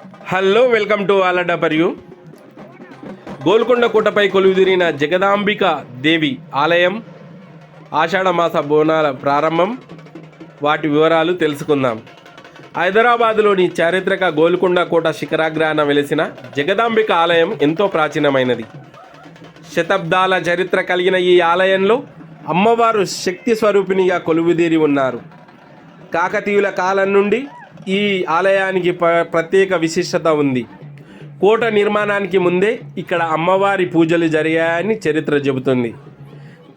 Hello, welcome to ఆలడపర్యు. గోల్కొండ కోటపై కొలువుదీరిన జగదాంబిక దేవి ఆలయం ఆషాఢమాస బోనాల ప్రారంభం, వాటి వివరాలు తెలుసుకుందాం. హైదరాబాదులోని చారిత్రక గోల్కొండ కోట శిఖరాగ్రాన వెలిసిన జగదాంబిక ఆలయం ఎంతో ప్రాచీనమైనది. శతాబ్దాల చరిత్ర కలిగిన ఈ ఆలయంలో అమ్మవారు శక్తి స్వరూపిణిగా కొలువుదీరి ఉన్నారు. కాకతీయుల కాలం నుండి ఈ ఆలయానికి ప్రత్యేక విశిష్టత ఉంది. కోట నిర్మాణానికి ముందే ఇక్కడ అమ్మవారి పూజలు జరిగాయని చరిత్ర చెబుతుంది.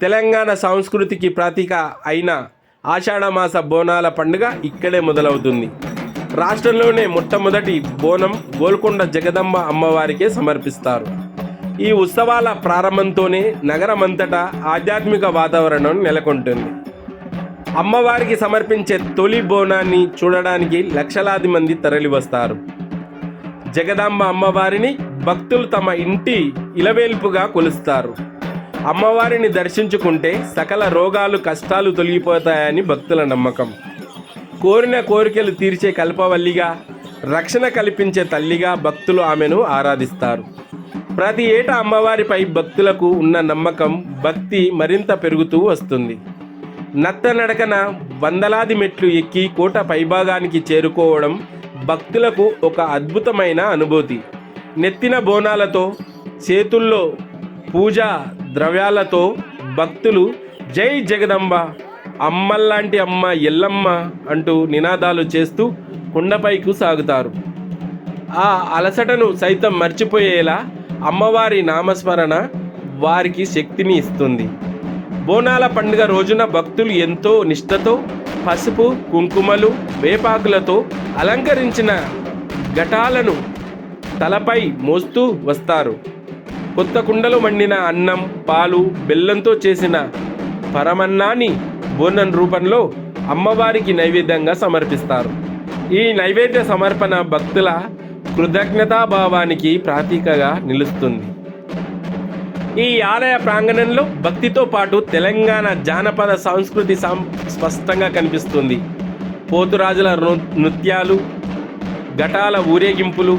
తెలంగాణ సంస్కృతికి ప్రతీక అయిన ఆషాఢమాస బోనాల పండుగ ఇక్కడే మొదలవుతుంది. రాష్ట్రంలోనే మొట్టమొదటి బోనం గోల్కొండ జగదంబ అమ్మవారికే సమర్పిస్తారు. ఈ ఉత్సవాల ప్రారంభంతోనే నగరమంతటా ఆధ్యాత్మిక వాతావరణం నెలకొంటుంది. అమ్మవారికి సమర్పించే తొలి బోనాన్ని చూడడానికి లక్షలాది మంది తరలివస్తారు. జగదాంబ అమ్మవారిని భక్తులు తమ ఇంటి ఇలవేల్పుగా కొలుస్తారు. అమ్మవారిని దర్శించుకుంటే సకల రోగాలు, కష్టాలు తొలగిపోతాయని భక్తుల నమ్మకం. కోరిన కోరికలు తీర్చే కల్పవల్లిగా, రక్షణ కల్పించే తల్లిగా భక్తులు ఆమెను ఆరాధిస్తారు. ప్రతి ఏటా అమ్మవారిపై భక్తులకు ఉన్న నమ్మకం, భక్తి మరింత పెరుగుతూ వస్తుంది. నత్తనడకన వందలాది మెట్లు ఎక్కి కోట పైభాగానికి చేరుకోవడం భక్తులకు ఒక అద్భుతమైన అనుభూతి. నెత్తిన బోనాలతో, చేతుల్లో పూజా ద్రవ్యాలతో భక్తులు జై జగదంబ, అమ్మల్లాంటి అమ్మ, ఎల్లమ్మ అంటూ నినాదాలు చేస్తూ కొండపైకి సాగుతారు. ఆ అలసటను సైతం మర్చిపోయేలా అమ్మవారి నామస్మరణ వారికి శక్తిని ఇస్తుంది. బోనాల పండుగ రోజున భక్తులు ఎంతో నిష్ఠతో పసుపు, కుంకుమలు, వేపాకులతో అలంకరించిన ఘటాలను తలపై మోస్తూ వస్తారు. కొత్త కుండలు వండిన అన్నం, పాలు, బెల్లంతో చేసిన పరమన్నాన్ని బోనం రూపంలో అమ్మవారికి నైవేద్యంగా సమర్పిస్తారు. ఈ నైవేద్య సమర్పణ భక్తుల కృతజ్ఞతాభావానికి ప్రతీకగా నిలుస్తుంది. ఈ ఆలయ ప్రాంగణంలో భక్తితో పాటు తెలంగాణ జానపద సంస్కృతి స్పష్టంగా కనిపిస్తుంది. పోతురాజుల నృత్యాలు, ఘటాల ఊరేగింపులు,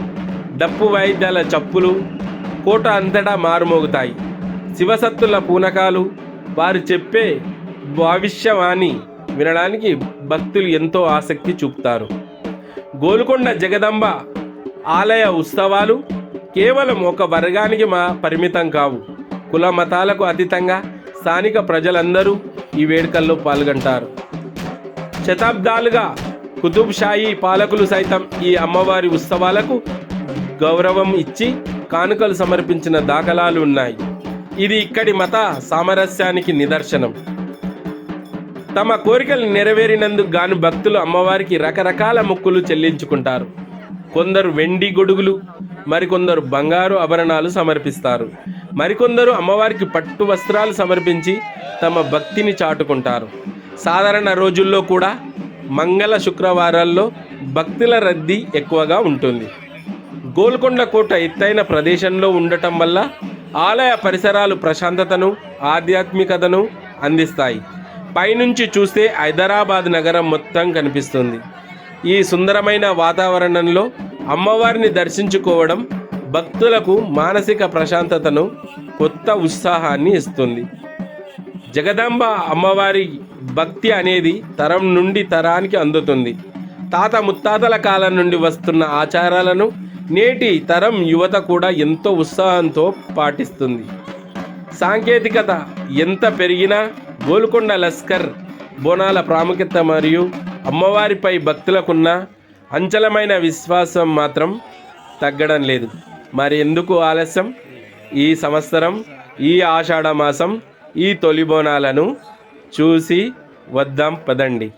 డప్పు వాయిద్యాల చప్పులు కోట అంతటా మారుమోగుతాయి. శివసత్తుల పూనకాలు, వారు చెప్పే భవిష్యవాణి వినడానికి భక్తులు ఎంతో ఆసక్తి చూపుతారు. గోల్కొండ జగదంబ ఆలయ ఉత్సవాలు కేవలం ఒక వర్గానికి పరిమితం కావు. కుల మతాలకు అతీతంగా స్థానిక ప్రజలందరూ ఈ వేడుకల్లో పాల్గొంటారు. శతాబ్దాలుగా కుతుబ్ షాహీ పాలకులు సైతం ఈ అమ్మవారి ఉత్సవాలకు గౌరవం ఇచ్చి కానుకలు సమర్పించిన దాఖలాలు ఉన్నాయి. ఇది ఇక్కడి మత సామరస్యానికి నిదర్శనం. తమ కోరికలు నెరవేరినందుకు గాను భక్తులు అమ్మవారికి రకరకాల మొక్కులు చెల్లించుకుంటారు. కొందరు వెండి గొడుగులు, మరికొందరు బంగారు ఆభరణాలు సమర్పిస్తారు. మరికొందరు అమ్మవారికి పట్టు వస్త్రాలు సమర్పించి తమ భక్తిని చాటుకుంటారు. సాధారణ రోజుల్లో కూడా మంగళ శుక్రవారాల్లో భక్తుల రద్దీ ఎక్కువగా ఉంటుంది. గోల్కొండ కోట ఎత్తైన ప్రదేశంలో ఉండటం వల్ల ఆలయ పరిసరాలు ప్రశాంతతను, ఆధ్యాత్మికతను అందిస్తాయి. పైనుంచి చూస్తే హైదరాబాద్ నగరం మొత్తం కనిపిస్తుంది. ఈ సుందరమైన వాతావరణంలో అమ్మవారిని దర్శించుకోవడం భక్తులకు మానసిక ప్రశాంతతను, కొత్త ఉత్సాహాన్ని ఇస్తుంది. జగదాంబ అమ్మవారి భక్తి అనేది తరం నుండి తరానికి అందుతుంది. తాత ముత్తాతల కాలం నుండి వస్తున్న ఆచారాలను నేటి తరం యువత కూడా ఎంతో ఉత్సాహంతో పాటిస్తుంది. సాంకేతికత ఎంత పెరిగినా గోల్కొండ లస్కర్ బోనాల ప్రాముఖ్యత మరియు అమ్మవారిపై భక్తులకున్న అంచలమైన విశ్వాసం మాత్రం తగ్గడం లేదు. మరి ఎందుకు ఆలస్యం? ఈ సంవత్సరం, ఈ ఆషాఢ మాసం, ఈ తొలి బోనాలను చూసి వద్దాం పదండి.